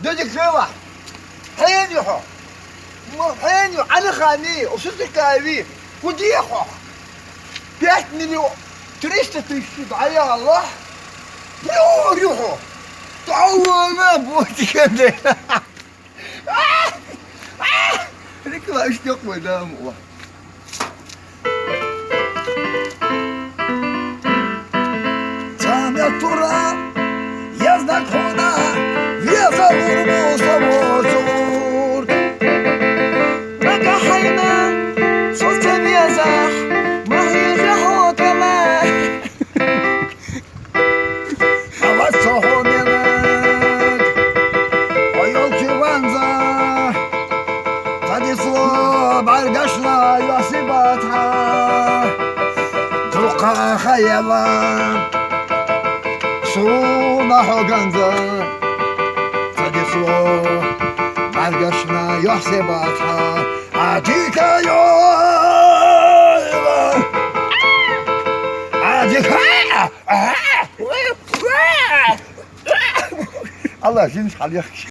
دودك سوا حيني حو حيني على خاني وصلت كايبي ودي حو بيتني تريست تشيد عليها الله يوحو تعوى ما بوتي كده هذيك ما اشتاق مدام Tam ya tura yazda kona Vieza vurmu savur Raka hayna Solte vieza Mahir ho kaman Hava sohomenek Oyol kivanza Tadislo bargashna yasibata Tuqa hayavan Suna hoganza Tadislo bargashna yasibata Adika yo Adika Allah şimdi çalıyor.